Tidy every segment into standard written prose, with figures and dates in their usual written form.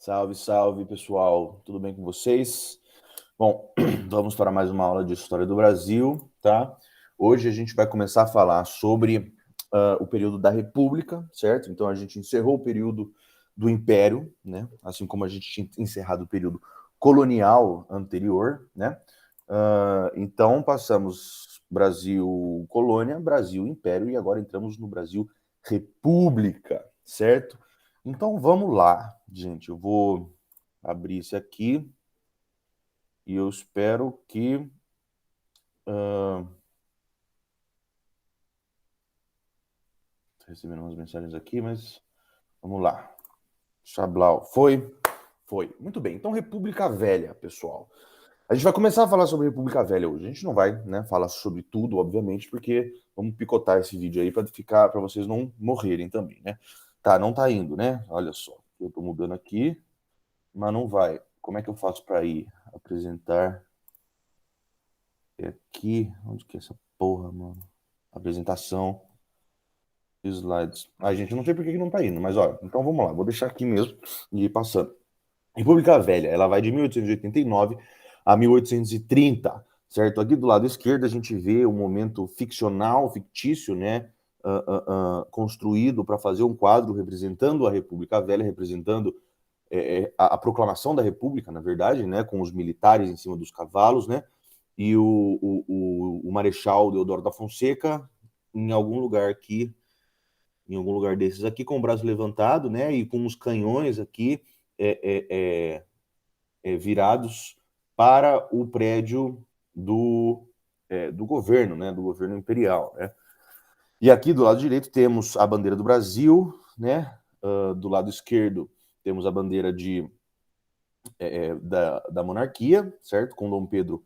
Salve, salve, pessoal. Tudo bem com vocês? Bom, vamos para mais uma aula de História do Brasil, tá? Hoje a gente vai começar a falar sobre o período da República, certo? Então a gente encerrou o período do Império, né? Assim como a gente tinha encerrado o período colonial anterior, né? Então passamos Brasil colônia, Brasil Império e agora entramos no Brasil República, certo? Então vamos lá, gente. Eu vou abrir isso aqui e eu espero que. Tô recebendo umas mensagens aqui, mas vamos lá. Chablau. Foi? Foi. Muito bem. Então, República Velha, pessoal. A gente vai começar a falar sobre República Velha hoje. A gente não vai, né, falar sobre tudo, obviamente, porque vamos picotar esse vídeo aí para ficar, para vocês não morrerem também, né? Tá, não tá indo, né? Olha só. Eu tô mudando aqui, mas não vai. Como é que eu faço para ir apresentar? É aqui, onde que é essa porra, mano? Apresentação, slides. A gente não sei por que não tá indo, mas olha, então vamos lá, vou deixar aqui mesmo e ir passando. República Velha, ela vai de 1889 a 1830, certo? Aqui do lado esquerdo a gente vê um momento ficcional, fictício, né? Construído para fazer um quadro representando a República Velha, representando a proclamação da República, na verdade, né? Com os militares em cima dos cavalos, né? E o Marechal Deodoro da Fonseca em algum lugar aqui, em algum lugar desses aqui, com o braço levantado, né? E com os canhões aqui virados para o prédio do governo, né? Do governo imperial, né? E aqui do lado direito temos a bandeira do Brasil, né? Do lado esquerdo temos a bandeira da monarquia, certo? Com Dom Pedro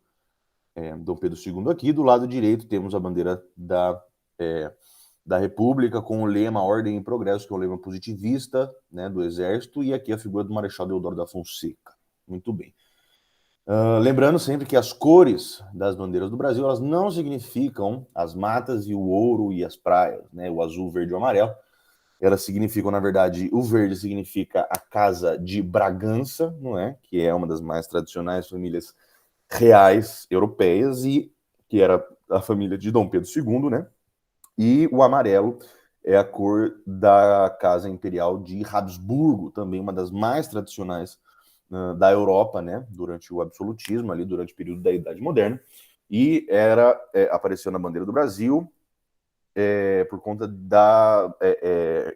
II aqui. Do lado direito temos a bandeira da República com o lema Ordem e Progresso, que é o lema positivista, né, do Exército, e aqui a figura do Marechal Deodoro da Fonseca. Muito bem. Lembrando sempre que as cores das bandeiras do Brasil, elas não significam as matas e o ouro e as praias, né, o azul, verde e o amarelo. Elas significam, na verdade, o verde significa a Casa de Bragança, não é? Que é uma das mais tradicionais famílias reais europeias e que era a família de Dom Pedro II, né? E o amarelo é a cor da Casa Imperial de Habsburgo, também uma das mais tradicionais da Europa, né? Durante o absolutismo, ali durante o período da Idade Moderna. E apareceu na bandeira do Brasil por conta da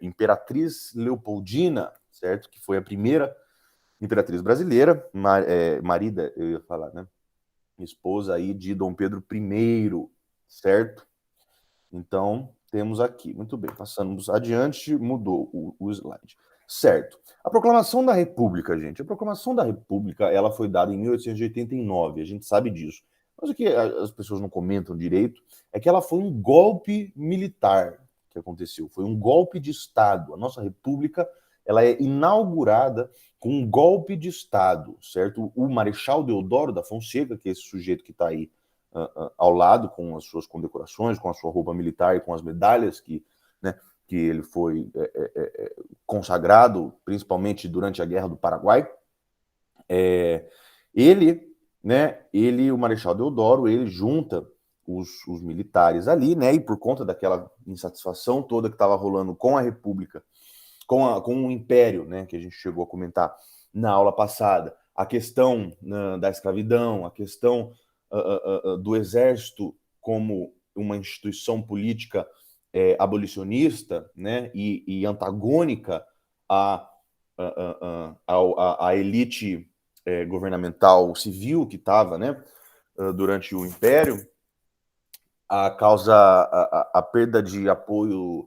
Imperatriz Leopoldina, certo? Que foi a primeira imperatriz brasileira, marida, eu ia falar, né? Esposa aí de Dom Pedro I, certo? Então, temos aqui. Muito bem, passamos adiante, mudou o slide. Certo. A proclamação da República, gente. A proclamação da República, ela foi dada em 1889, a gente sabe disso. Mas o que as pessoas não comentam direito é que ela foi um golpe militar que aconteceu. Foi um golpe de Estado. A nossa República, ela é inaugurada com um golpe de Estado, certo? O Marechal Deodoro da Fonseca, que é esse sujeito que está aí ao lado, com as suas condecorações, com a sua roupa militar e com as medalhas né, que ele foi consagrado, principalmente durante a Guerra do Paraguai. O Marechal Deodoro, ele junta os militares ali, né, e por conta daquela insatisfação toda que estava rolando com a República, com o Império, né, que a gente chegou a comentar na aula passada, a questão da escravidão, a questão do Exército como uma instituição política abolicionista, né, e antagônica à elite governamental civil que estava, né, durante o Império, a perda de apoio,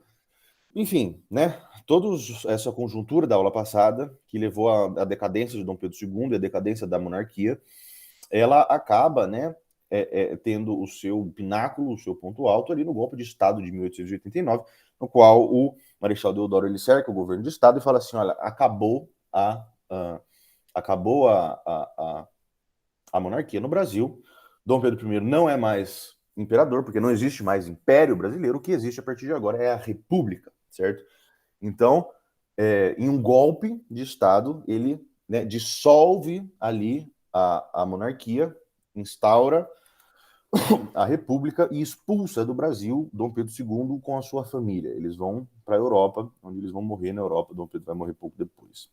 enfim, né, toda essa conjuntura da aula passada, que levou à decadência de Dom Pedro II e à decadência da monarquia, ela acaba, né, tendo o seu pináculo, o seu ponto alto ali no golpe de Estado de 1889, no qual o Marechal Deodoro ele cerca o governo de Estado e fala assim, olha, acabou a monarquia no Brasil, Dom Pedro I não é mais imperador, porque não existe mais império brasileiro, o que existe a partir de agora é a república, certo? Então, em um golpe de Estado, ele né, dissolve ali a monarquia, instaura a república e expulsa do Brasil Dom Pedro II com a sua família. Eles vão para a Europa, onde eles vão morrer na Europa. Dom Pedro vai morrer pouco depois.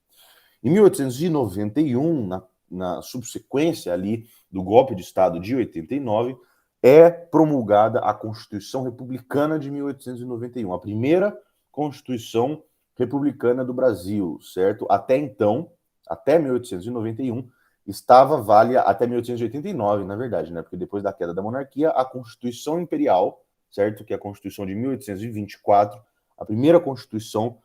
Em 1891, na subsequência ali do golpe de Estado de 89, é promulgada a Constituição Republicana de 1891, a primeira Constituição Republicana do Brasil, certo? Até então, até 1891, estava válida, até 1889, na verdade, né? Porque depois da queda da monarquia, a Constituição Imperial, certo? Que é a Constituição de 1824, a primeira Constituição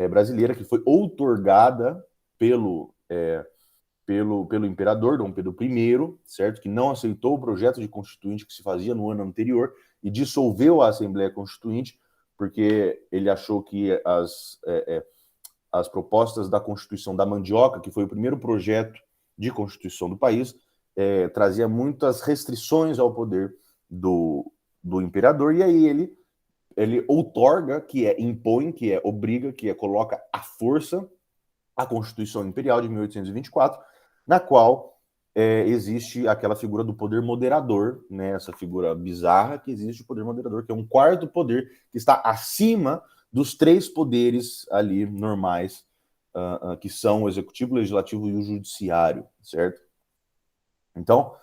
brasileira que foi outorgada pelo imperador Dom Pedro I, certo? Que não aceitou o projeto de constituinte que se fazia no ano anterior e dissolveu a Assembleia Constituinte porque ele achou que as propostas da Constituição da Mandioca, que foi o primeiro projeto de Constituição do país, trazia muitas restrições ao poder do imperador, e aí ele outorga, que é impõe, que é obriga, que é coloca à força a Constituição Imperial de 1824, na qual existe aquela figura do poder moderador, né? Essa figura bizarra que existe o poder moderador, que é um quarto poder que está acima dos três poderes ali normais, que são o executivo, o legislativo e o judiciário, certo? Então,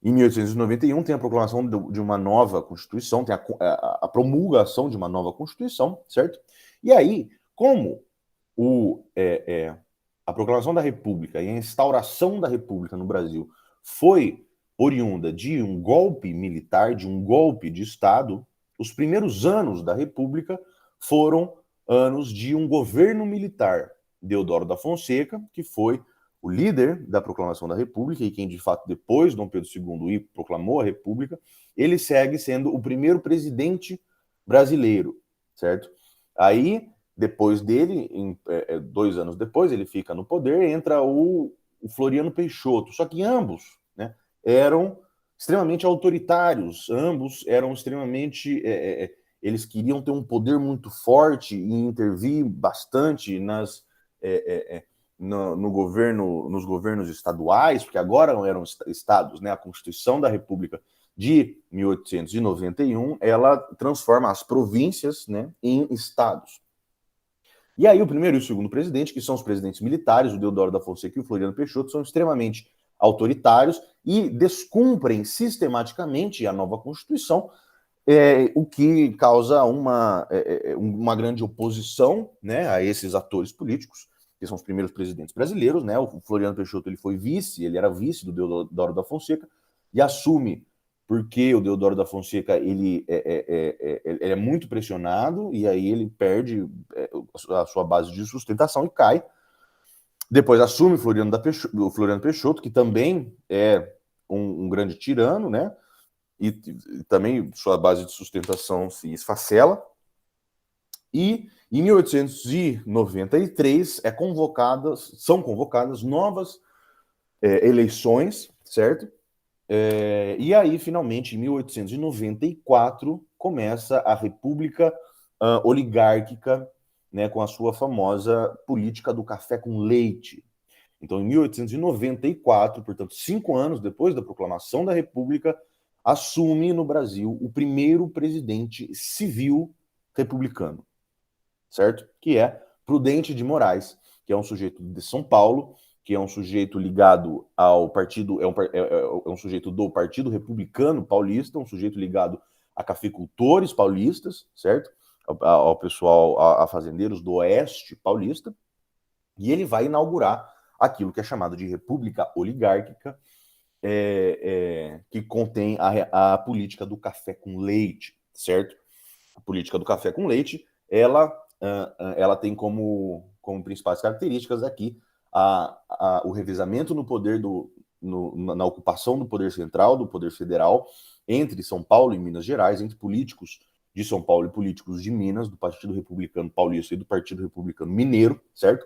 em 1891 tem a proclamação de uma nova Constituição, tem a promulgação de uma nova Constituição, certo? E aí, como a proclamação da República e a instauração da República no Brasil foi oriunda de um golpe militar, de um golpe de Estado, os primeiros anos da República foram anos de um governo militar. Deodoro da Fonseca, que foi o líder da proclamação da República e quem, de fato, depois Dom Pedro II proclamou a República, ele segue sendo o primeiro presidente brasileiro, certo? Aí, depois dele, 2 anos depois, ele fica no poder, entra o Floriano Peixoto. Só que ambos, né, eram extremamente autoritários, ambos eram extremamente... eles queriam ter um poder muito forte e intervir bastante no governo, nos governos estaduais, porque agora eram estados, né? A Constituição da República de 1891, ela transforma as províncias, né, em estados. E aí o primeiro e o segundo presidente, que são os presidentes militares, o Deodoro da Fonseca e o Floriano Peixoto, são extremamente autoritários e descumprem sistematicamente a nova Constituição, o que causa uma grande oposição, né, a esses atores políticos, que são os primeiros presidentes brasileiros, né? O Floriano Peixoto ele foi vice, ele era vice do Deodoro da Fonseca e assume porque o Deodoro da Fonseca ele é muito pressionado e aí ele perde a sua base de sustentação e cai. Depois assume o Floriano Peixoto, que também é um grande tirano, né? E também sua base de sustentação se esfacela. E em 1893 são convocadas novas eleições, certo? E aí, finalmente, em 1894, começa a República Oligárquica, né, com a sua famosa política do café com leite. Então, em 1894, portanto, 5 anos depois da proclamação da República, assume no Brasil o primeiro presidente civil republicano, certo? Que é Prudente de Moraes, que é um sujeito de São Paulo, que é um sujeito ligado ao partido, é um sujeito do Partido Republicano Paulista, um sujeito ligado a cafeicultores paulistas, certo? Ao pessoal, a fazendeiros do Oeste Paulista, e ele vai inaugurar aquilo que é chamado de República Oligárquica, que contém a política do café com leite, certo? A política do café com leite, ela tem como principais características aqui o revezamento no poder na ocupação do poder central, do poder federal, entre São Paulo e Minas Gerais, entre políticos de São Paulo e políticos de Minas, do Partido Republicano Paulista e do Partido Republicano Mineiro, certo?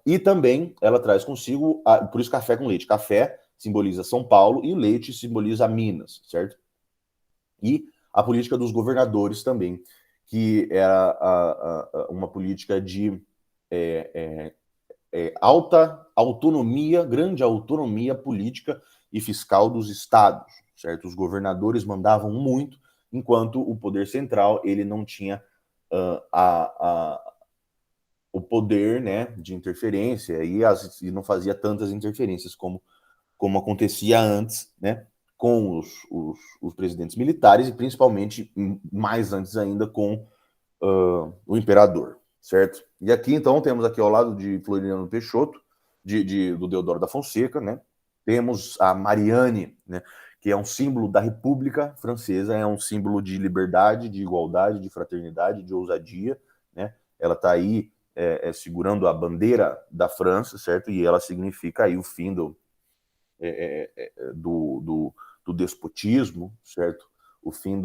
E também ela traz consigo, por isso café com leite. Café simboliza São Paulo e leite simboliza Minas, certo? E a política dos governadores também, que era uma política de alta autonomia, grande autonomia política e fiscal dos estados, certo? Os governadores mandavam muito, enquanto o poder central ele não tinha o poder, né, de interferência e não fazia tantas interferências como acontecia antes, né, com os presidentes militares e principalmente mais antes ainda com o imperador, certo? E aqui então temos aqui ao lado de Floriano Peixoto, do Deodoro da Fonseca, né? Temos a Marianne, né? Que é um símbolo da República Francesa, é um símbolo de liberdade, de igualdade, de fraternidade, de ousadia, né? Ela está aí segurando a bandeira da França, certo? E ela significa aí o fim do despotismo, certo? O fim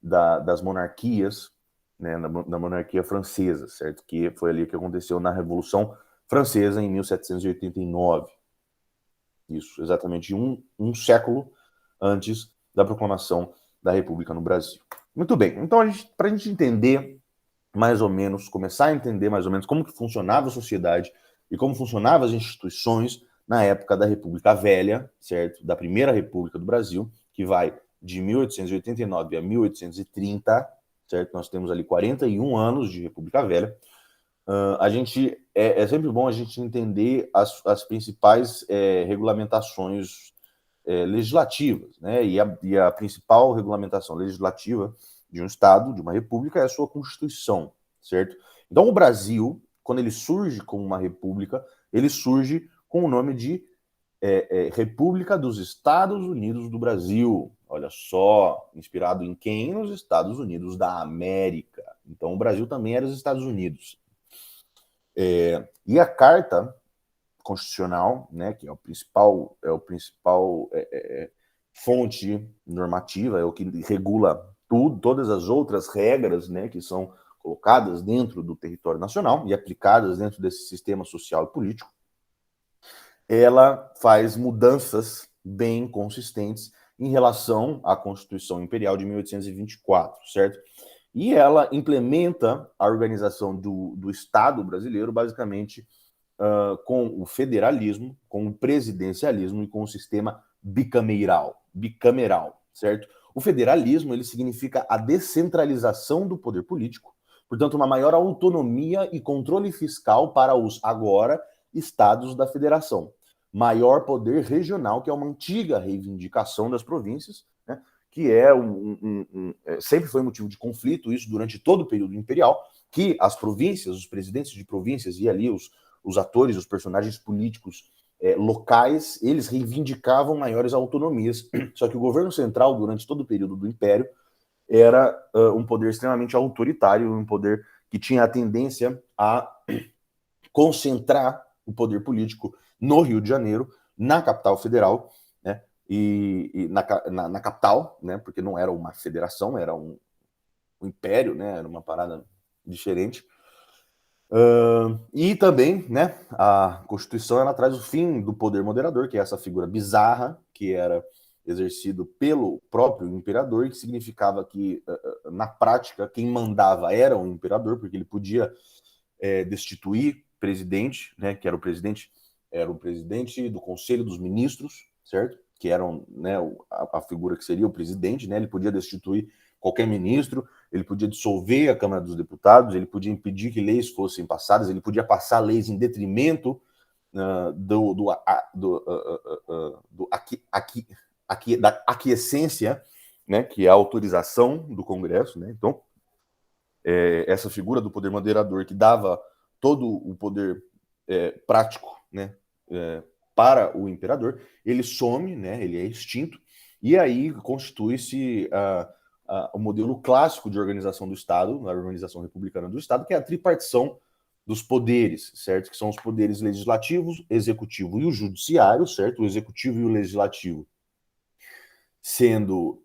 das monarquias, né, da monarquia francesa, certo? Que foi ali que aconteceu na Revolução Francesa em 1789. Isso, exatamente um século antes da proclamação da República no Brasil. Muito bem, então para a gente entender mais ou menos, começar a entender mais ou menos como que funcionava a sociedade e como funcionavam as instituições na época da República Velha, certo? Da Primeira República do Brasil, que vai de 1889 a 1830, certo? Nós temos ali 41 anos de República Velha. A gente é sempre bom a gente entender as principais regulamentações legislativas, né? E a principal regulamentação legislativa de um Estado, de uma república, é a sua Constituição, certo? Então, o Brasil, quando ele surge como uma república, ele surge com o nome de República dos Estados Unidos do Brasil. Olha só, inspirado em quem? Nos Estados Unidos da América. Então, o Brasil também era os Estados Unidos. E a Carta Constitucional, né, que é o principal fonte normativa, é o que regula tudo, todas as outras regras, né, que são colocadas dentro do território nacional e aplicadas dentro desse sistema social e político, ela faz mudanças bem consistentes em relação à Constituição Imperial de 1824, certo? E ela implementa a organização do Estado brasileiro, basicamente, com o federalismo, com o presidencialismo e com o sistema bicameral, certo? O federalismo, ele significa a descentralização do poder político, portanto, uma maior autonomia e controle fiscal para os, agora, estados da federação. Maior poder regional, que é uma antiga reivindicação das províncias, né, que sempre foi motivo de conflito, isso durante todo o período imperial, que as províncias, os presidentes de províncias e ali os atores, os personagens políticos locais, eles reivindicavam maiores autonomias. Só que o governo central, durante todo o período do Império, era um poder extremamente autoritário, um poder que tinha a tendência a concentrar o poder político no Rio de Janeiro, na capital federal, né? E na capital, né? Porque não era uma federação, era um império, né? Era uma parada diferente. E também, né, a Constituição ela traz o fim do poder moderador, que é essa figura bizarra que era exercido pelo próprio imperador, e que significava que, na prática, quem mandava era o imperador, porque ele podia destituir presidente, né, que era o presidente do Conselho dos Ministros, certo? Que eram, né, a figura que seria o presidente, né? Ele podia destituir qualquer ministro, ele podia dissolver a Câmara dos Deputados, ele podia impedir que leis fossem passadas, ele podia passar leis em detrimento da aquiescência, né, que é a autorização do Congresso, né? Então, essa figura do poder moderador que dava todo o poder prático, né, para o imperador, ele some, né, ele é extinto, e aí constitui-se o modelo clássico de organização do Estado, a organização republicana do Estado, que é a tripartição dos poderes, certo? Que são os poderes legislativos, executivo e o judiciário, certo? O executivo e o legislativo sendo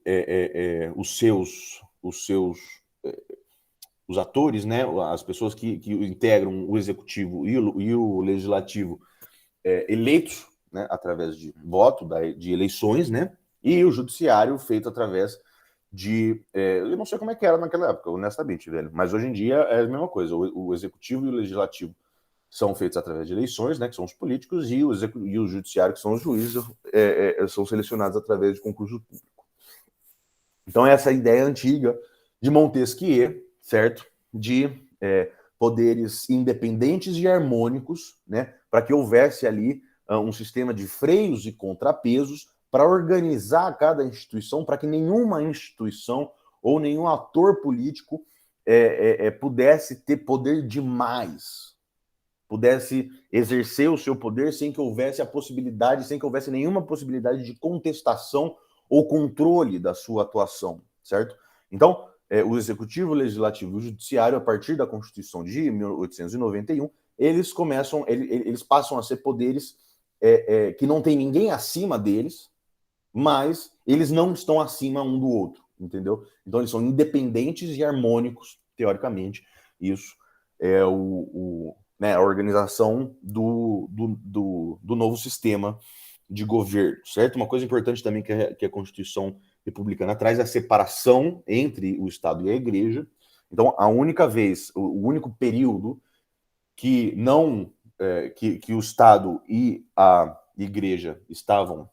os atores, né? As pessoas que integram o executivo e o legislativo eleitos, né? Através de voto, de eleições, né? E o judiciário feito através eu não sei como é que era naquela época, honestamente, velho, mas hoje em dia é a mesma coisa. O executivo e o legislativo são feitos através de eleições, né, que são os políticos, e o judiciário, que são os juízes, são selecionados através de concurso público. Então, essa ideia antiga de Montesquieu, certo? De poderes independentes e harmônicos, né? Para que houvesse ali um sistema de freios e contrapesos para organizar cada instituição, para que nenhuma instituição ou nenhum ator político pudesse ter poder demais, pudesse exercer o seu poder sem que houvesse a possibilidade, sem que houvesse nenhuma possibilidade de contestação ou controle da sua atuação, certo? Então, o Executivo, o Legislativo e o Judiciário, a partir da Constituição de 1891, eles passam a ser poderes que não tem ninguém acima deles, mas eles não estão acima um do outro, entendeu? Então, eles são independentes e harmônicos, teoricamente. Isso é a organização do novo sistema de governo, certo? Uma coisa importante também que a Constituição republicana traz é a separação entre o Estado e a Igreja. Então, a única vez, o único período que não que o Estado e a Igreja estavam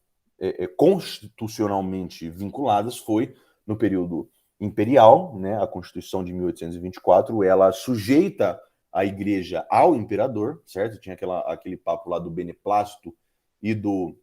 constitucionalmente vinculadas foi no período imperial, né? A Constituição de 1824, ela sujeita a Igreja ao imperador, certo? Tinha aquele papo lá do beneplácito e do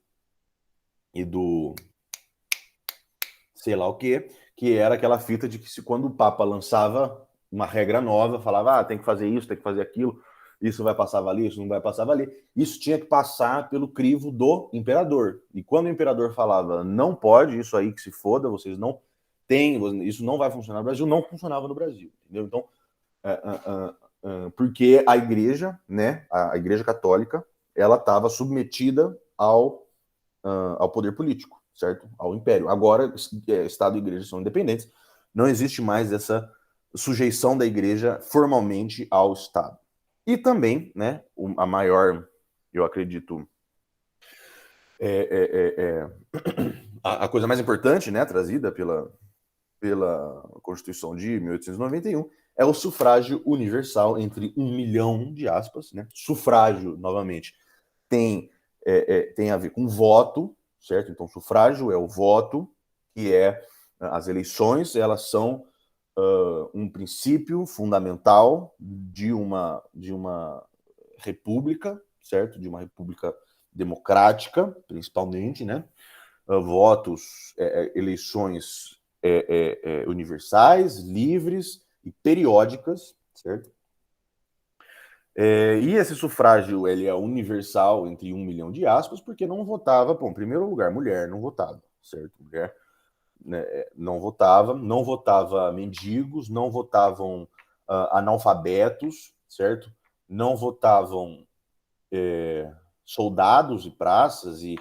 sei lá o que era aquela fita de que quando o Papa lançava uma regra nova, falava, tem que fazer isso, tem que fazer aquilo, isso vai passar a valer, isso não vai passar a valer, isso tinha que passar pelo crivo do imperador. E quando o imperador falava, não pode, isso aí que se foda, vocês não têm, isso não vai funcionar no Brasil, não funcionava no Brasil, entendeu? Então, porque a Igreja, né, a Igreja Católica, ela estava submetida ao poder político, certo? Ao império. Agora, Estado e Igreja são independentes, não existe mais essa sujeição da Igreja formalmente ao Estado. E também, né, a maior, eu acredito, a coisa mais importante, né, trazida pela Constituição de 1891 é o sufrágio universal entre 1 milhão de aspas, né? Sufrágio, novamente, tem a ver com voto, certo? Então, sufrágio é o voto, que as eleições, elas são um princípio fundamental de uma república, certo? De uma república democrática, principalmente, né? Votos, eleições universais, livres e periódicas, certo? E esse sufrágio ele é universal entre 1 milhão de aspas, porque não votava, em primeiro lugar, mulher não votava, certo? Mulher, né, não votava mendigos, não votavam analfabetos, certo? Não votavam soldados e praças e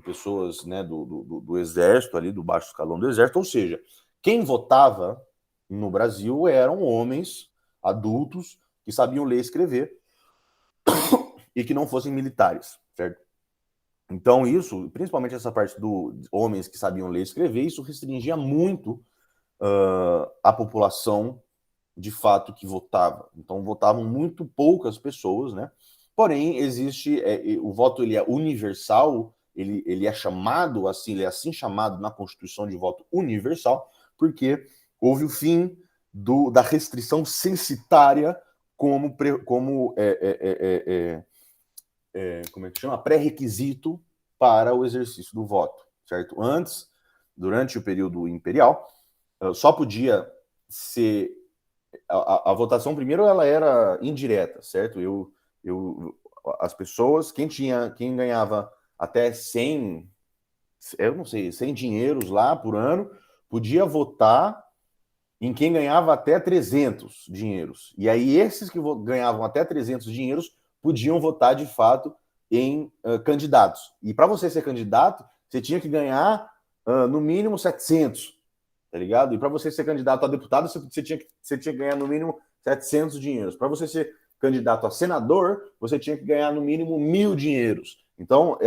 pessoas, né, do exército ali, do baixo escalão do exército, ou seja, quem votava no Brasil eram homens adultos que sabiam ler e escrever e que não fossem militares, certo? Então isso, principalmente essa parte dos homens que sabiam ler e escrever, isso restringia muito a população de fato que votava. Então votavam muito poucas pessoas, né? Porém, existe o voto, ele é universal, ele é chamado assim, ele é assim chamado na Constituição de voto universal, porque houve o fim da restrição censitária como é que chama? Pré-requisito para o exercício do voto, certo? Antes, durante o período imperial, só podia ser a votação primeiro ela era indireta, certo? As pessoas, quem ganhava até 100, eu não sei, 100 dinheiros lá por ano, podia votar em quem ganhava até 300 dinheiros. E aí esses que ganhavam até 300 dinheiros podiam votar de fato em candidatos. E para você ser candidato, você tinha que ganhar no mínimo 700, tá ligado? E para você ser candidato a deputado, você tinha que ganhar no mínimo 700 dinheiros. Para você ser candidato a senador, você tinha que ganhar no mínimo 1.000 dinheiros. Então,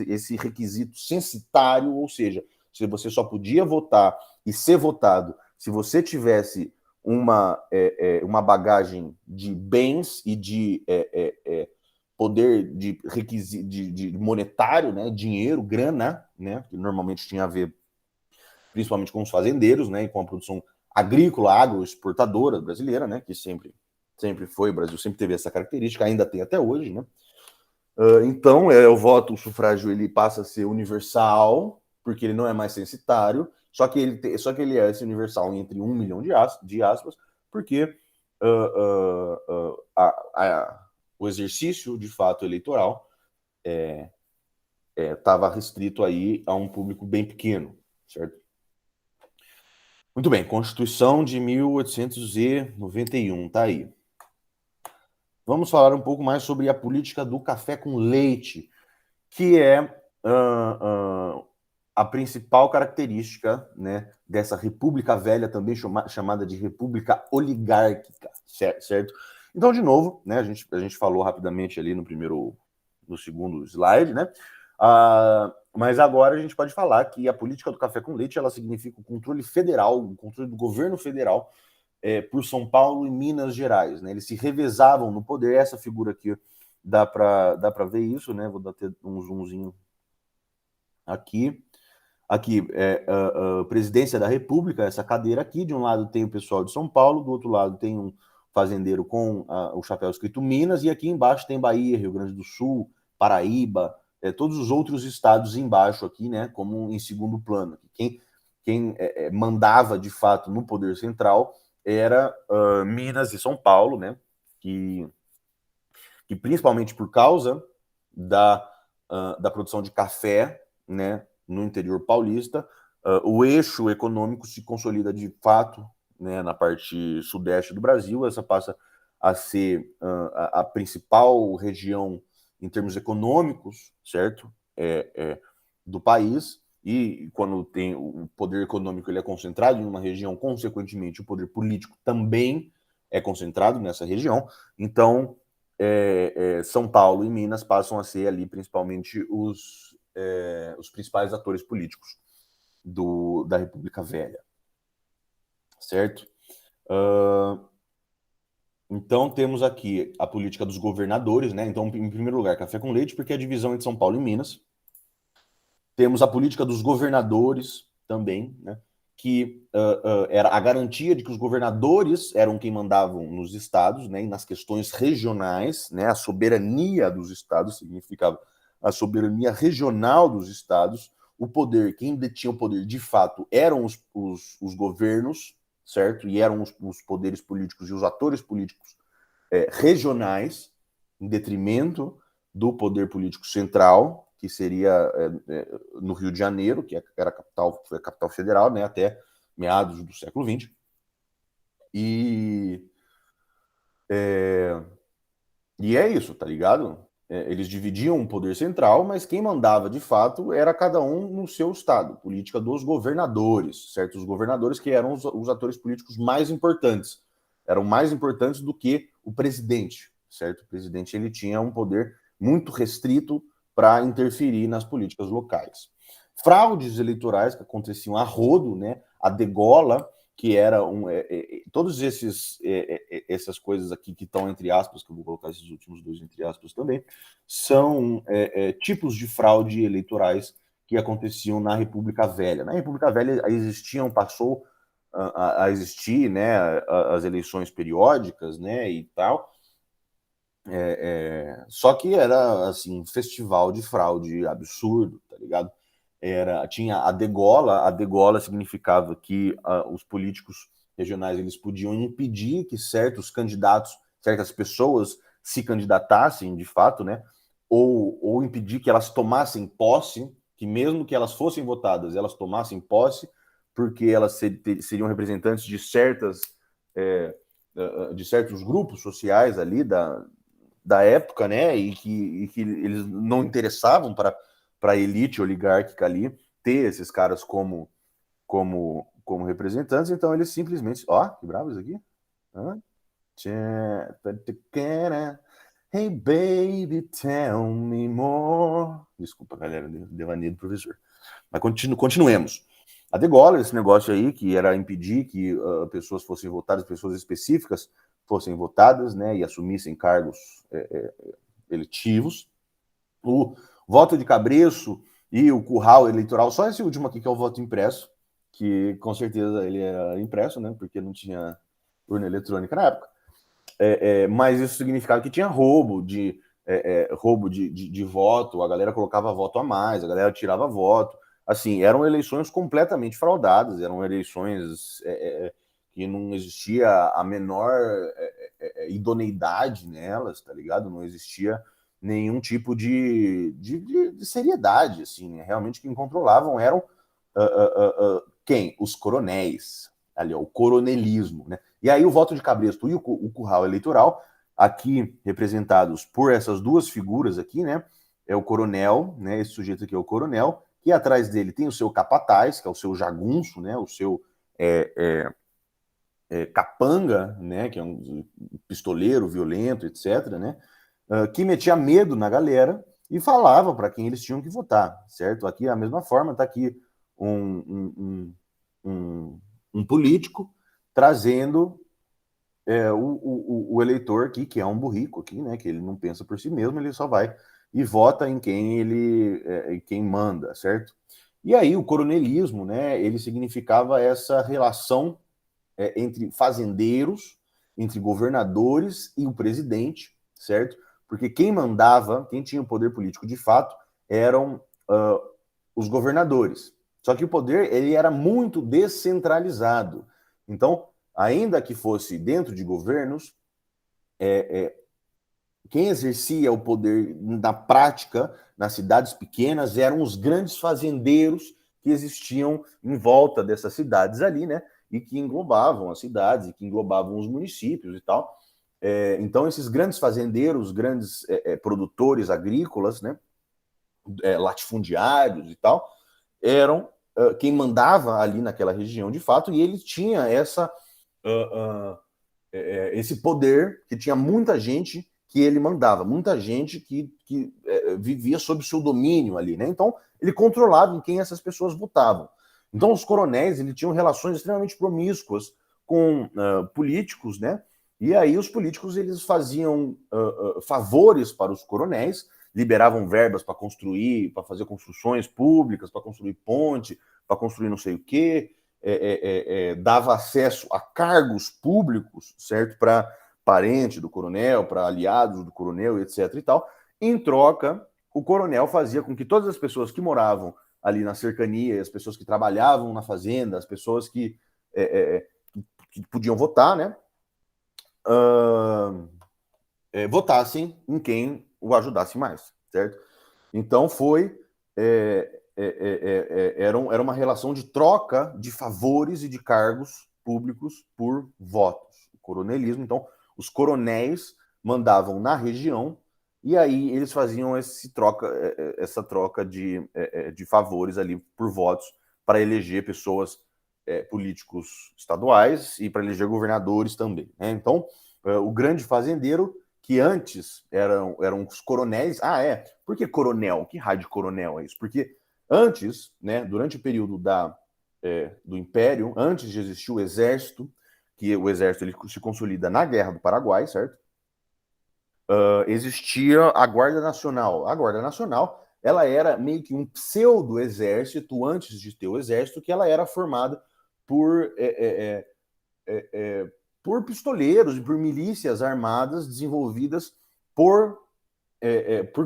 esse requisito censitário, ou seja, se você só podia votar e ser votado se você tivesse uma bagagem de bens e de poder de requisito de monetário, né, dinheiro, grana, né, que normalmente tinha a ver principalmente com os fazendeiros, né, e com a produção agrícola, agroexportadora brasileira, né, que sempre foi, o Brasil sempre teve essa característica, ainda tem até hoje, né. Então, o voto, o sufrágio, ele passa a ser universal, porque ele não é mais censitário, só que ele é esse universal entre 1 milhão de aspas, porque o exercício de fato eleitoral estava restrito aí a um público bem pequeno, certo? Muito bem, Constituição de 1891, tá aí. Vamos falar um pouco mais sobre a política do café com leite, que é a principal característica, né, dessa República Velha, também chamada de República Oligárquica, certo? Então, de novo, né, a gente falou rapidamente ali no segundo slide, né? Mas agora a gente pode falar que a política do café com leite, ela significa o controle federal, o controle do governo federal por São Paulo e Minas Gerais, né? Eles se revezavam no poder. Essa figura aqui dá para ver isso, né? Vou dar um zoomzinho aqui. Aqui, a presidência da República, essa cadeira aqui. De um lado tem o pessoal de São Paulo, do outro lado tem um fazendeiro com o chapéu escrito Minas, e aqui embaixo tem Bahia, Rio Grande do Sul, Paraíba, todos os outros estados embaixo aqui, né, como em segundo plano. Quem mandava, de fato, no poder central era Minas e São Paulo, né, que principalmente por causa da produção de café, né, no interior paulista, o eixo econômico se consolida de fato, né, na parte sudeste do Brasil. Essa passa a ser a principal região em termos econômicos, certo, do país. E quando tem o poder econômico, ele é concentrado em uma região, consequentemente o poder político também é concentrado nessa região. Então, São Paulo e Minas passam a ser ali principalmente os principais atores políticos da República Velha, certo? Então temos aqui a política dos governadores, né? Então, em primeiro lugar, café com leite, porque é a divisão entre São Paulo e Minas. Temos a política dos governadores também, né? Que era a garantia de que os governadores eram quem mandavam nos estados, né? E nas questões regionais, né? A soberania dos estados significava a soberania regional dos estados. O poder, quem detinha o poder de fato eram os governos, certo? E eram os poderes políticos e os atores políticos regionais, em detrimento do poder político central, que seria no Rio de Janeiro, que era foi a capital federal, né, até meados do século XX. E é isso, tá ligado? Eles dividiam o poder central, mas quem mandava de fato era cada um no seu estado. Política dos governadores, certo? Os governadores que eram os atores políticos mais importantes. Eram mais importantes do que o presidente, certo? O presidente, ele tinha um poder muito restrito para interferir nas políticas locais. Fraudes eleitorais que aconteciam a rodo, né? A degola, que era todos essas coisas aqui que estão entre aspas, que eu vou colocar esses últimos dois entre aspas também, são tipos de fraude eleitorais que aconteciam na República Velha. Na República Velha passou a existir, né, as eleições periódicas, né, e tal. Só que era assim, um festival de fraude absurdo, tá ligado? Tinha a degola significava que os políticos regionais eles podiam impedir que certos candidatos, certas pessoas se candidatassem de fato, né? Ou impedir que elas tomassem posse, que mesmo que elas fossem votadas, elas tomassem posse, porque elas seriam representantes de certos grupos sociais ali da época, né? E que eles não interessavam para a elite oligárquica ali ter esses caras como representantes. Então eles simplesmente, ó, que bravo isso aqui. Hey baby, tell me more. Desculpa, galera, devaneio do professor. Mas continuemos. a degola, esse negócio aí, que era impedir que pessoas fossem votadas, pessoas específicas fossem votadas, né, e assumissem cargos eletivos. O voto de cabresto e o curral eleitoral, só esse último aqui que é o voto impresso, que com certeza ele era impresso, né, porque não tinha urna eletrônica na época. Mas isso significava que tinha roubo de voto, a galera colocava voto a mais, a galera tirava voto. Assim, eram eleições completamente fraudadas, eram eleições que não existia a menor idoneidade nelas, tá ligado? Não existia nenhum tipo de seriedade, assim, né? Realmente quem controlavam eram quem? Os coronéis, ali, ó, o coronelismo, né? E aí o voto de cabresto e o curral eleitoral, aqui representados por essas duas figuras aqui, né? É o coronel, né? Esse sujeito aqui é o coronel, e atrás dele tem o seu capataz, que é o seu jagunço, né? O seu capanga, né? Que é um pistoleiro violento, etc., né? Que metia medo na galera e falava para quem eles tinham que votar, certo? Aqui, da mesma forma, está aqui um político trazendo o eleitor aqui, que é um burrico aqui, né? Que ele não pensa por si mesmo, ele só vai e vota em quem quem manda, certo? E aí o coronelismo, né? Ele significava essa relação entre fazendeiros, entre governadores e o presidente, certo? Porque quem mandava, quem tinha o poder político de fato, eram os governadores. Só que o poder ele era muito descentralizado. Então, ainda que fosse dentro de governos, quem exercia o poder na prática, nas cidades pequenas, eram os grandes fazendeiros que existiam em volta dessas cidades ali, né? E que englobavam as cidades, e que englobavam os municípios e tal. Então, esses grandes fazendeiros, grandes produtores agrícolas, né? Latifundiários e tal, eram quem mandava ali naquela região de fato, e ele tinha esse poder, que tinha muita gente que ele mandava, muita gente que vivia sob seu domínio ali, né? Então, ele controlava em quem essas pessoas votavam. Então, os coronéis, eles tinham relações extremamente promíscuas com políticos, né? E aí os políticos, eles faziam favores para os coronéis, liberavam verbas para construir, para fazer construções públicas, para construir ponte, para construir não sei o quê, dava acesso a cargos públicos, certo? Para parente do coronel, para aliados do coronel, etc. e tal. Em troca, o coronel fazia com que todas as pessoas que moravam ali na cercania, as pessoas que trabalhavam na fazenda, as pessoas que podiam votar, né? Votassem em quem o ajudasse mais, certo? Então foi era uma relação de troca de favores e de cargos públicos por votos. O coronelismo, então, os coronéis mandavam na região e aí eles faziam essa troca de favores ali por votos para eleger pessoas, políticos estaduais e para eleger governadores também, né? Então, o grande fazendeiro, que antes eram os coronéis. Por que coronel? Que raio de coronel é isso? Porque antes, né, durante o período do Império, antes de existir o Exército, que o Exército ele se consolida na Guerra do Paraguai, certo? Existia a Guarda Nacional. A Guarda Nacional ela era meio que um pseudo-exército antes de ter o Exército, que ela era formada por por pistoleiros e por milícias armadas desenvolvidas por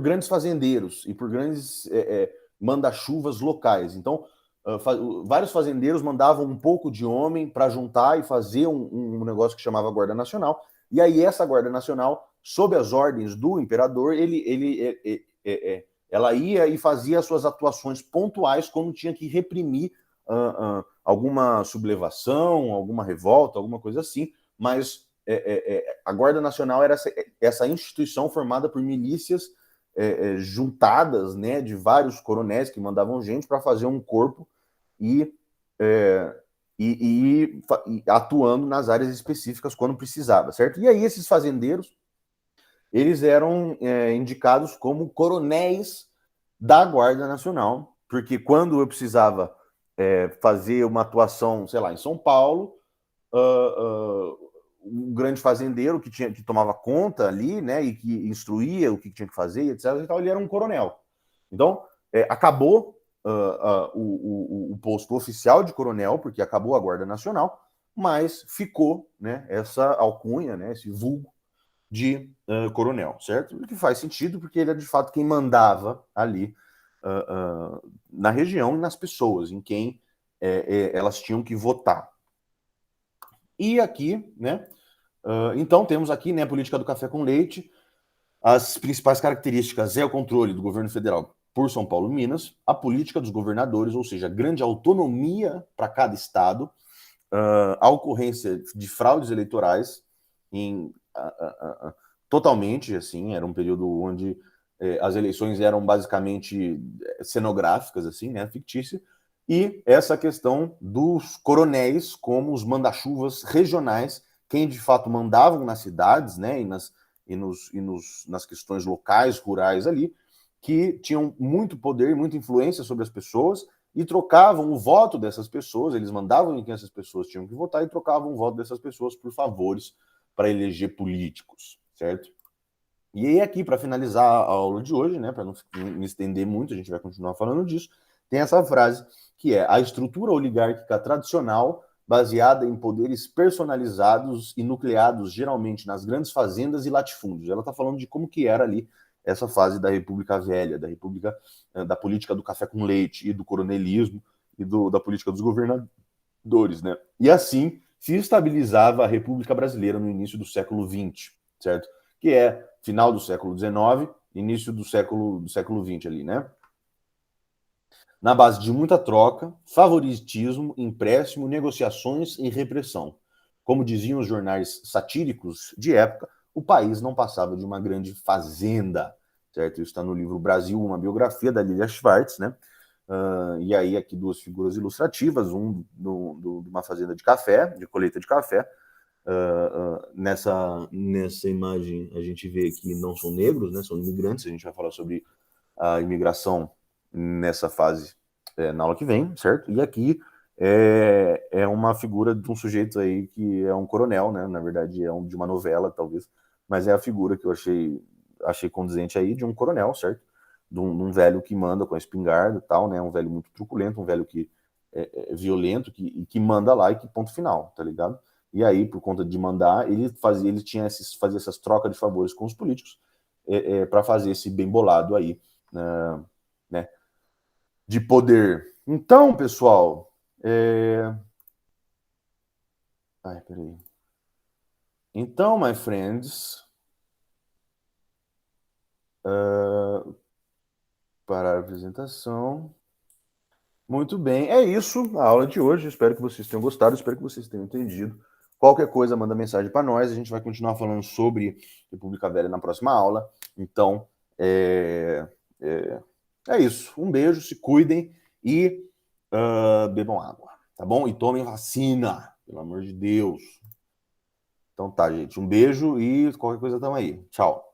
grandes fazendeiros e por grandes manda-chuvas locais. Então, vários fazendeiros mandavam um pouco de homem para juntar e fazer um negócio que chamava Guarda Nacional. E aí essa Guarda Nacional, sob as ordens do imperador, ela ia e fazia as suas atuações pontuais quando tinha que reprimir alguma sublevação, alguma revolta, alguma coisa assim, mas a Guarda Nacional era essa instituição formada por milícias juntadas, né, de vários coronéis que mandavam gente para fazer um corpo e atuando nas áreas específicas quando precisava, certo? E aí esses fazendeiros, eles eram indicados como coronéis da Guarda Nacional, porque quando eu precisava fazer uma atuação, sei lá, em São Paulo, um grande fazendeiro que tomava conta ali, né, e que instruía o que tinha que fazer, etc. E tal, ele era um coronel. Então, acabou o posto oficial de coronel, porque acabou a Guarda Nacional, mas ficou, né, essa alcunha, né, esse vulgo de coronel, certo? O que faz sentido, porque ele era de fato quem mandava ali na região e nas pessoas, em quem elas tinham que votar. E aqui, né? Então temos aqui, né, a política do café com leite. As principais características é o controle do governo federal por São Paulo e Minas, a política dos governadores, ou seja, grande autonomia para cada estado, a ocorrência de fraudes eleitorais totalmente, assim, era um período onde as eleições eram basicamente cenográficas, assim, né, fictícia, e essa questão dos coronéis como os manda-chuvas regionais, quem de fato mandavam nas cidades, né, nas questões locais, rurais ali, que tinham muito poder, muita influência sobre as pessoas e trocavam o voto dessas pessoas, eles mandavam em quem essas pessoas tinham que votar e trocavam o voto dessas pessoas por favores para eleger políticos, certo? E aí aqui, para finalizar a aula de hoje, né, para não me estender muito, a gente vai continuar falando disso, tem essa frase que é: a estrutura oligárquica tradicional, baseada em poderes personalizados e nucleados geralmente nas grandes fazendas e latifúndios. Ela está falando de como que era ali essa fase da República Velha, da República, da política do café com leite e do coronelismo e da política dos governadores, né? E assim se estabilizava a República Brasileira no início do século XX, certo? Que é final do século XIX, início do século XX ali, né? Na base de muita troca, favoritismo, empréstimo, negociações e repressão. Como diziam os jornais satíricos de época, o país não passava de uma grande fazenda, certo? Isso está no livro Brasil, uma biografia da Lilia Schwartz, né? E aí aqui duas figuras ilustrativas, um de uma fazenda de café, de colheita de café. Nessa imagem a gente vê que não são negros, né? São imigrantes. A gente vai falar sobre a imigração nessa fase na aula que vem, certo? E aqui é uma figura de um sujeito aí que é um coronel, né? Na verdade é de uma novela, talvez, mas é a figura que eu achei condizente aí de um coronel, certo? De um velho que manda com a espingarda e tal, né? Um velho muito truculento, um velho que é violento, que manda lá e que ponto final, tá ligado? E aí, por conta de mandar, ele fazia essas trocas de favores com os políticos para fazer esse bem bolado aí, né, de poder. Então, pessoal, ai, peraí. Então, my friends, para a apresentação. Muito bem, é isso a aula de hoje. Espero que vocês tenham gostado, espero que vocês tenham entendido. Qualquer coisa, manda mensagem para nós. A gente vai continuar falando sobre República Velha na próxima aula. Então, é isso. Um beijo, se cuidem e bebam água, tá bom? E tomem vacina, pelo amor de Deus. Então tá, gente. Um beijo e qualquer coisa tamo aí. Tchau.